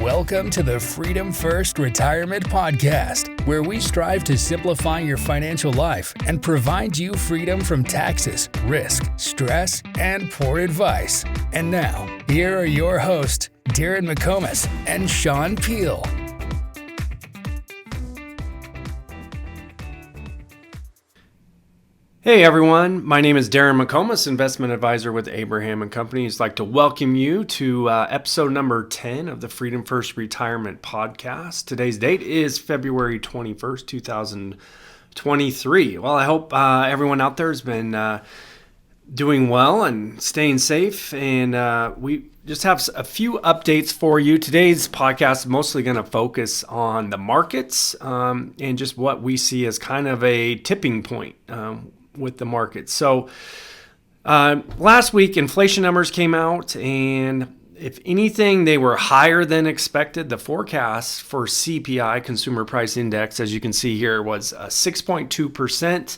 Welcome to the Freedom First Retirement Podcast, where we strive to simplify your financial life and provide you freedom from taxes, risk, stress, and poor advice. And now, here are your hosts, Darrin McComas and Sean Peel. Hey everyone, my name is Darrin McComas, investment advisor with Abraham & Company. I'd like to welcome you to episode number 10 of the Freedom First Retirement Podcast. Today's date is February 21st, 2023. Well, I hope everyone out there has been doing well and staying safe, and we just have a few updates for you. Today's podcast is mostly going to focus on the markets and just what we see as kind of a tipping point with the market. So last week, inflation numbers came out, and if anything, they were higher than expected. The forecast for CPI, Consumer Price Index, as you can see here, was 6.2%.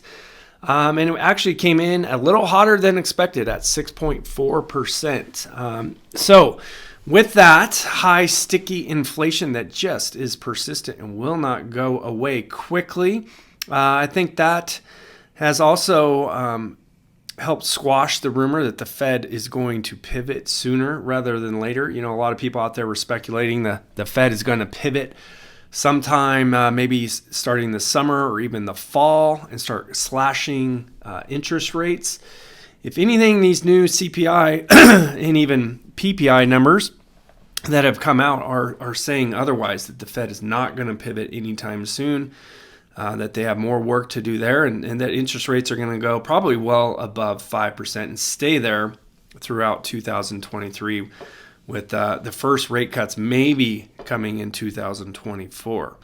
And it actually came in a little hotter than expected at 6.4%. So with that high, sticky inflation that just is persistent and will not go away quickly, I think that has also helped squash the rumor that the Fed is going to pivot sooner rather than later. You know, a lot of people out there were speculating the Fed is going to pivot sometime maybe starting the summer or even the fall and start slashing interest rates. If anything, these new CPI and even PPI numbers that have come out are saying otherwise, that the Fed is not going to pivot anytime soon. That they have more work to do there, and that interest rates are going to go probably well above 5% and stay there throughout 2023, with the first rate cuts maybe coming in 2024.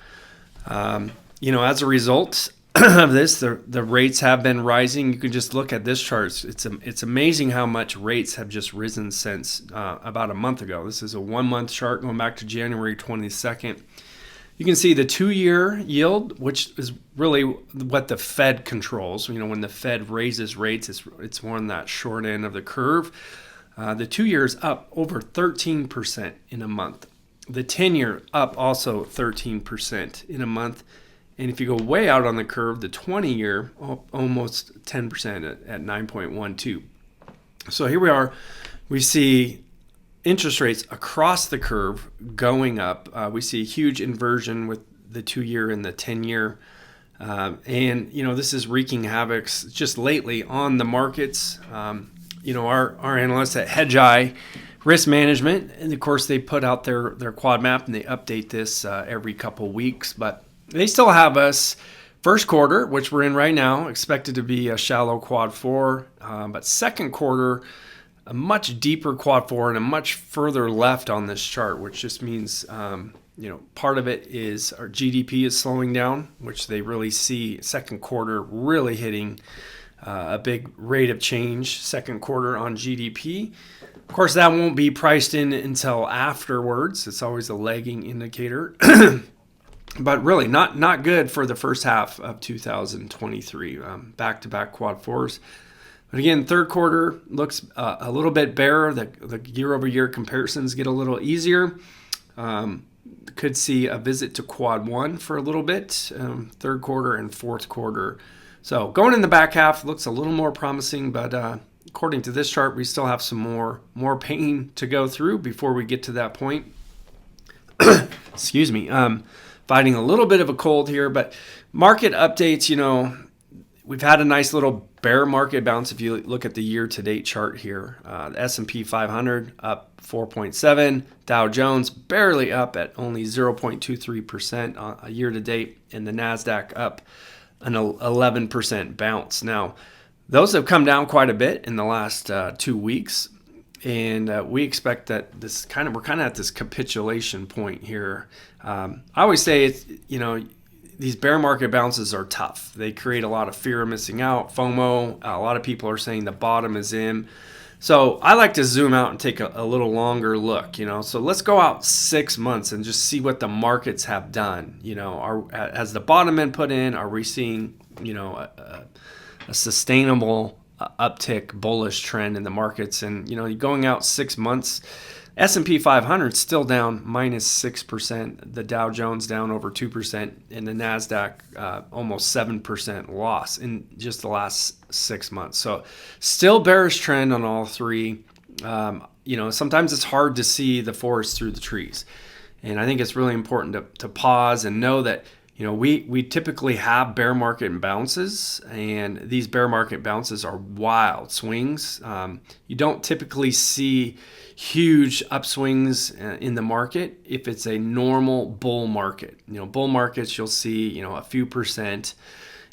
As a result of this, the rates have been rising. You can just look at this chart. It's amazing how much rates have just risen since about a month ago. This is a 1 month chart going back to January 22nd. You can see the 2-year yield, which is really what the Fed controls. You know, when the Fed raises rates, it's more on that short end of the curve. The 2-year is up over 13% in a month. The 10-year up also 13% in a month. And if you go way out on the curve, the 20-year almost 10% at 9.12. So here we are. We see interest rates across the curve going up. We see a huge inversion with the 2-year and the 10-year. And, this is wreaking havoc just lately on the markets. Our analysts at Hedgeye Risk Management, and of course they put out their quad map and they update this every couple weeks. But they still have us first quarter, which we're in right now, expected to be a shallow quad 4. But second quarter, a much deeper quad 4 and a much further left on this chart, which just means, part of it is our GDP is slowing down, which they really see second quarter really hitting a big rate of change second quarter on GDP. Of course, that won't be priced in until afterwards. It's always a lagging indicator, but really not good for the first half of 2023. Back-to-back quad 4s. But again, third quarter looks a little bit better. The year-over-year comparisons get a little easier. Could see a visit to quad 1 for a little bit, third quarter and fourth quarter. So going in the back half looks a little more promising, but according to this chart, we still have some more pain to go through before we get to that point. Excuse me. Fighting a little bit of a cold here, but market updates, we've had a nice little bear market bounce. If you look at the year-to-date chart here, the S&P 500 up 4.7, Dow Jones barely up at only 0.23% a year-to-date, and the NASDAQ up an 11% bounce. Now, those have come down quite a bit in the last 2 weeks, and we expect that we're kind of at this capitulation point here. I always say it's, these bear market bounces are tough. They create a lot of fear of missing out, FOMO. A lot of people are saying the bottom is in. So I like to zoom out and take a little longer look, So let's go out 6 months and just see what the markets have done. Has the bottom been put in? Are we seeing, a sustainable uptick, bullish trend in the markets? And, going out 6 months, S&P 500 still down minus 6%. The Dow Jones down over 2%, and the NASDAQ almost 7% loss in just the last 6 months. So still bearish trend on all three. Sometimes it's hard to see the forest through the trees. And I think it's really important to pause and know that we typically have bear market bounces, and these bear market bounces are wild swings. You don't typically see huge upswings in the market if it's a normal bull market. Bull markets, you'll see a few percent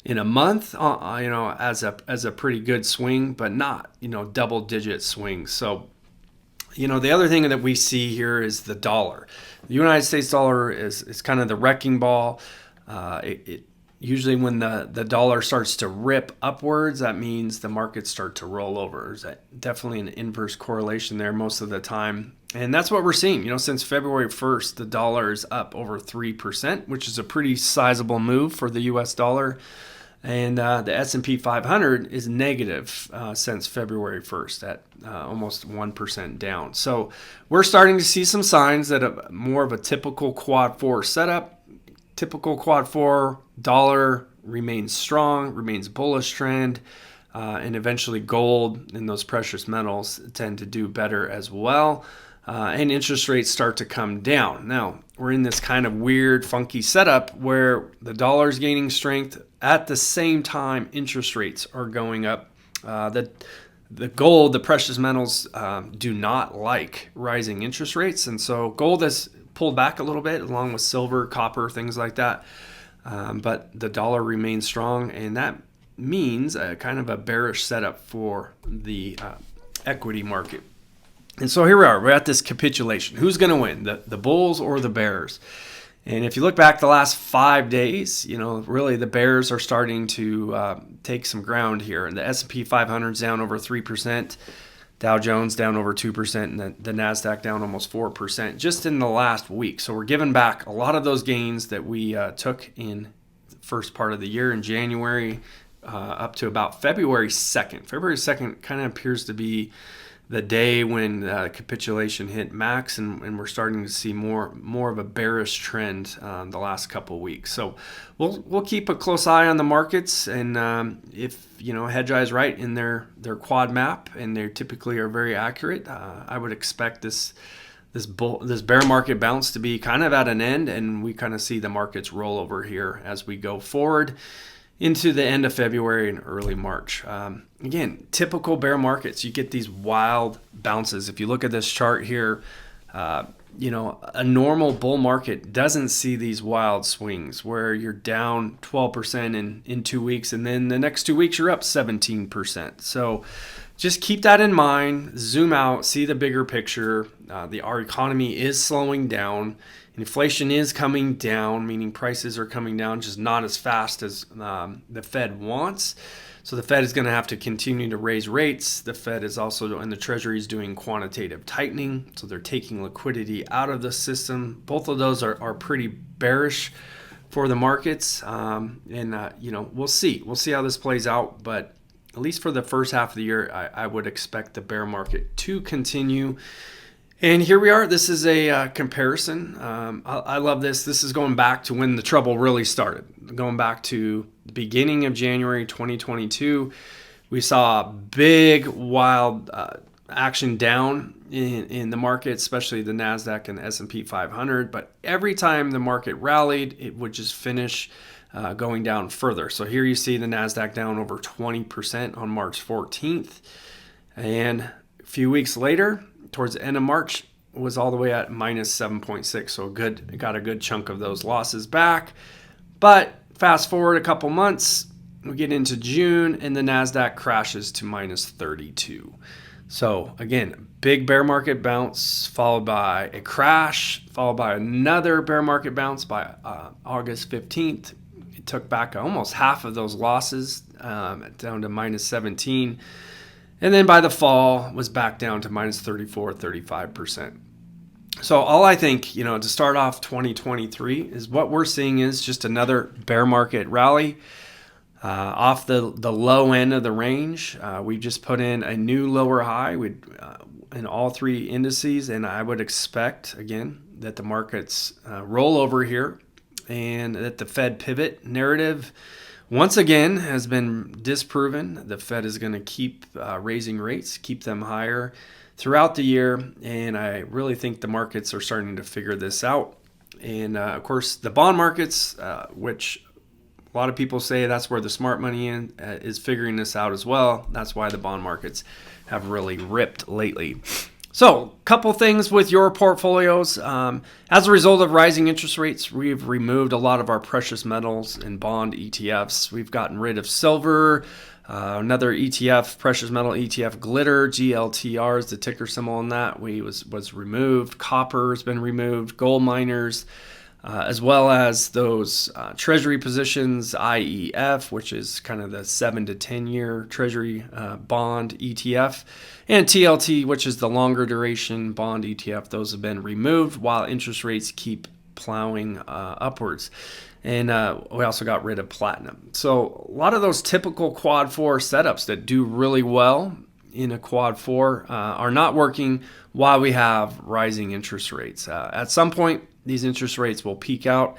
in a month, as a pretty good swing, but not double digit swings. So the other thing that we see here is the dollar. The United States dollar is kind of the wrecking ball. It usually when the dollar starts to rip upwards, that means the markets start to roll over. There's definitely an inverse correlation there most of the time. And that's what we're seeing. Since February 1st, the dollar is up over 3%, which is a pretty sizable move for the US dollar. And the S&P 500 is negative since February 1st at almost 1% down. So we're starting to see some signs that more of a typical quad 4 setup. Typical quad 4 dollar remains strong, remains bullish trend, and eventually gold and those precious metals tend to do better as well. And interest rates start to come down. Now, we're in this kind of weird, funky setup where the dollar is gaining strength. At the same time, interest rates are going up. The gold, the precious metals do not like rising interest rates. And so gold has pulled back a little bit along with silver, copper, things like that. But the dollar remains strong, and that means a kind of a bearish setup for the equity market. And so here we are. We're at this capitulation. Who's going to win, the bulls or the bears? And if you look back the last 5 days, really the bears are starting to take some ground here. And the S&P 500 is down over 3%, Dow Jones down over 2%, and the NASDAQ down almost 4% just in the last week. So we're giving back a lot of those gains that we took in the first part of the year in January up to about February 2nd. February 2nd kind of appears to be the day when capitulation hit max, and we're starting to see more of a bearish trend the last couple of weeks. So we'll keep a close eye on the markets, and if Hedgeye is right in their quad map, and they typically are very accurate, I would expect this bear market bounce to be kind of at an end, and we kind of see the markets roll over here as we go forward into the end of February and early March. Again, typical bear markets, you get these wild bounces. If you look at this chart here, a normal bull market doesn't see these wild swings where you're down 12% in 2 weeks, and then the next 2 weeks you're up 17%. So just keep that in mind, zoom out, see the bigger picture. Our economy is slowing down. Inflation is coming down, meaning prices are coming down, just not as fast as the Fed wants. So the Fed is going to have to continue to raise rates. The Fed is also, and the Treasury is doing quantitative tightening. So they're taking liquidity out of the system. Both of those are pretty bearish for the markets. We'll see. We'll see how this plays out. But at least for the first half of the year, I would expect the bear market to continue. And here we are. This is a comparison. I love this. This is going back to when the trouble really started. Going back to the beginning of January 2022, we saw big, wild action down in the market, especially the NASDAQ and the S&P 500. But every time the market rallied, it would just finish going down further. So here you see the NASDAQ down over 20% on March 14th. And a few weeks later, towards the end of March, was all the way at minus 7.6. So got a good chunk of those losses back. But fast forward a couple months, we get into June, and the NASDAQ crashes to minus 32. So again, big bear market bounce followed by a crash, followed by another bear market bounce by August 15th. It took back almost half of those losses down to minus 17. And then by the fall was back down to minus 34, 35%. So all I think, to start off 2023 is what we're seeing is just another bear market rally. off the low end of the range. We just put in a new lower high in all three indices, and I would expect, again, that the markets roll over here and that the Fed pivot narrative once again has been disproven. The Fed is going to keep raising rates, keep them higher throughout the year, and I really think the markets are starting to figure this out. And of course, the bond markets, which a lot of people say that's where the smart money is figuring this out as well. That's why the bond markets have really ripped lately. So, a couple things with your portfolios. As a result of rising interest rates, we've removed a lot of our precious metals and bond ETFs. We've gotten rid of silver, another ETF, precious metal ETF, glitter, GLTR is the ticker symbol on that. Was removed. Copper has been removed. Gold miners, as well as those treasury positions, IEF, which is kind of the 7 to 10 year treasury bond ETF, and TLT, which is the longer duration bond ETF. Those have been removed while interest rates keep plowing upwards. And we also got rid of platinum. So a lot of those typical quad 4 setups that do really well in a quad 4 are not working while we have rising interest rates. At some point, these interest rates will peak out,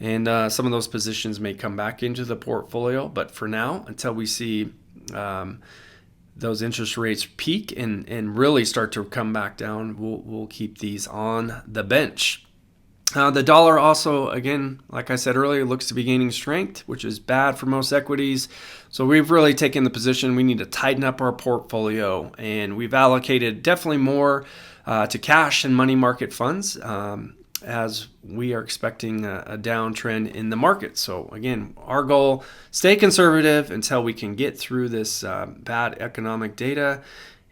and some of those positions may come back into the portfolio. But for now, until we see those interest rates peak and really start to come back down, we'll keep these on the bench. The dollar also, again, like I said earlier, looks to be gaining strength, which is bad for most equities. So we've really taken the position we need to tighten up our portfolio, and we've allocated definitely more to cash and money market funds as we are expecting a downtrend in the market. So again, our goal, stay conservative until we can get through this bad economic data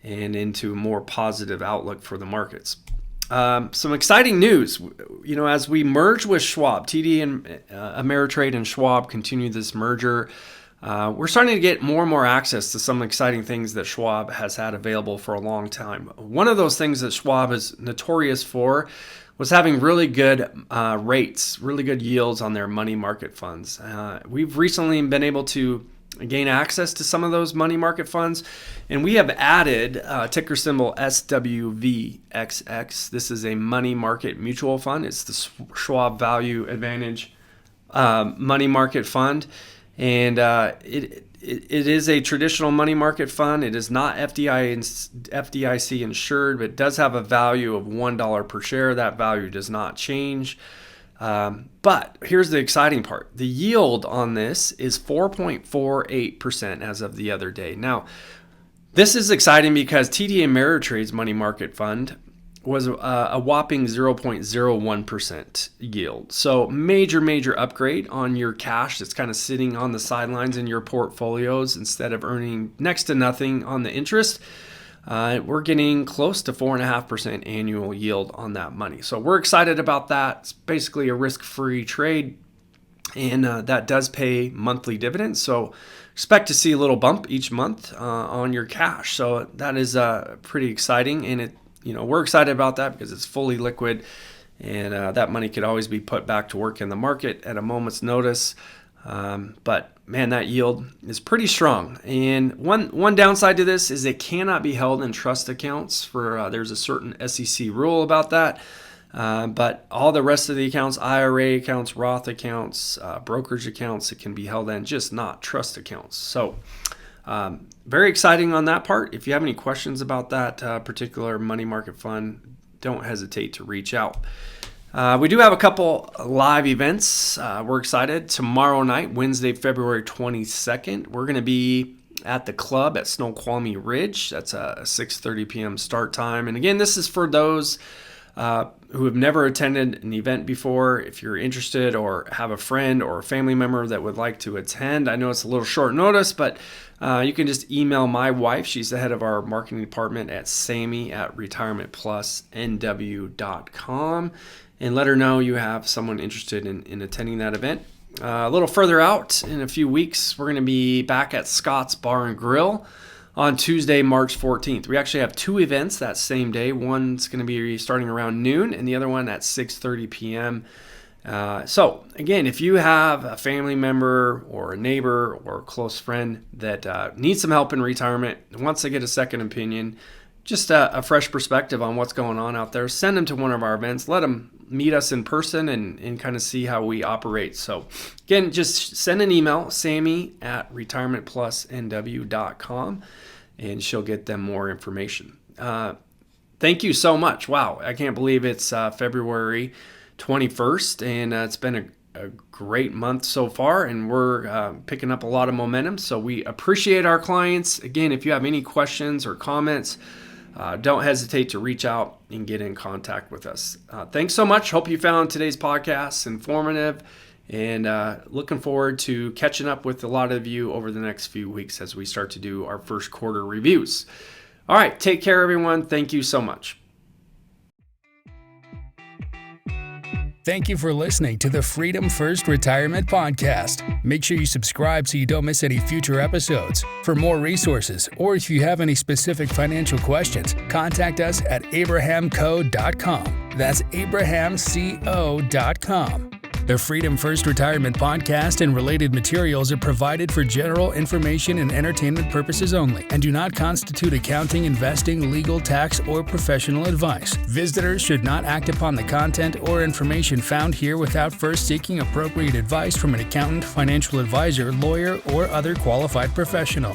and into a more positive outlook for the markets. Some exciting news, as we merge with Schwab, TD and Ameritrade and Schwab continue this merger. We're starting to get more and more access to some exciting things that Schwab has had available for a long time. One of those things that Schwab is notorious for was having really good rates, really good yields on their money market funds. We've recently been able to gain access to some of those money market funds, and we have added ticker symbol SWVXX. This is a money market mutual fund. It's the Schwab Value Advantage money market fund, and it is a traditional money market fund. It is not FDIC insured, but it does have a value of $1 per share. That value does not change. But here's the exciting part. The yield on this is 4.48% as of the other day. Now, this is exciting because TD Ameritrade's money market fund was a whopping 0.01% yield. So major upgrade on your cash that's kind of sitting on the sidelines in your portfolios instead of earning next to nothing on the interest. We're getting close to 4.5% annual yield on that money. So we're excited about that. It's basically a risk-free trade, and that does pay monthly dividends. So expect to see a little bump each month on your cash. So that is pretty exciting, and we're excited about that because it's fully liquid, and that money could always be put back to work in the market at a moment's notice. But man, that yield is pretty strong. And one downside to this is it cannot be held in trust accounts. There's a certain SEC rule about that. But all the rest of the accounts, IRA accounts, Roth accounts, brokerage accounts, it can be held in, just not trust accounts. So very exciting on that part. If you have any questions about that particular money market fund, don't hesitate to reach out. We do have a couple live events. We're excited. Tomorrow night, Wednesday, February 22nd, we're going to be at the club at Snoqualmie Ridge. That's a 6:30 p.m. start time. And again, this is for those who have never attended an event before. If you're interested or have a friend or a family member that would like to attend, I know it's a little short notice, but you can just email my wife. She's the head of our marketing department at sammy@retirementplusnw.com, and let her know you have someone interested in attending that event. A little further out, in a few weeks, we're going to be back at Scott's Bar and Grill on Tuesday, March 14th. We actually have two events that same day. One's going to be starting around noon, and the other one at 6:30 p.m. So again, if you have a family member or a neighbor or a close friend that needs some help in retirement, wants to get a second opinion, just a fresh perspective on what's going on out there, send them to one of our events. Let them meet us in person and kind of see how we operate. So again, just send an email, Sammy@retirementplusnw.com, and she'll get them more information. Thank you so much. Wow, I can't believe it's February 21st, and it's been a great month so far, and we're picking up a lot of momentum. So we appreciate our clients. Again, if you have any questions or comments, don't hesitate to reach out and get in contact with us. Thanks so much. Hope you found today's podcast informative, and looking forward to catching up with a lot of you over the next few weeks as we start to do our first quarter reviews. All right, take care, everyone. Thank you so much. Thank you for listening to the Freedom First Retirement Podcast. Make sure you subscribe so you don't miss any future episodes. For more resources, or if you have any specific financial questions, contact us at abrahamco.com. That's abrahamco.com. The Freedom First Retirement Podcast and related materials are provided for general information and entertainment purposes only and do not constitute accounting, investing, legal, tax, or professional advice. Visitors should not act upon the content or information found here without first seeking appropriate advice from an accountant, financial advisor, lawyer, or other qualified professional.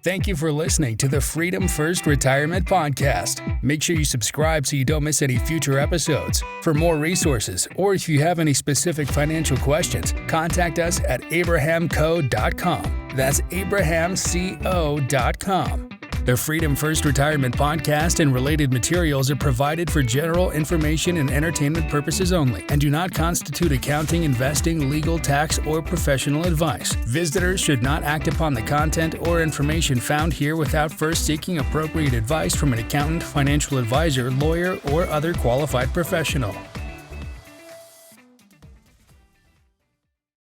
Thank you for listening to the Freedom First Retirement Podcast. Make sure you subscribe so you don't miss any future episodes. For more resources, or if you have any specific financial questions, contact us at abrahamco.com. That's abrahamco.com. The Freedom First Retirement Podcast and related materials are provided for general information and entertainment purposes only and do not constitute accounting, investing, legal, tax, or professional advice. Visitors should not act upon the content or information found here without first seeking appropriate advice from an accountant, financial advisor, lawyer, or other qualified professional.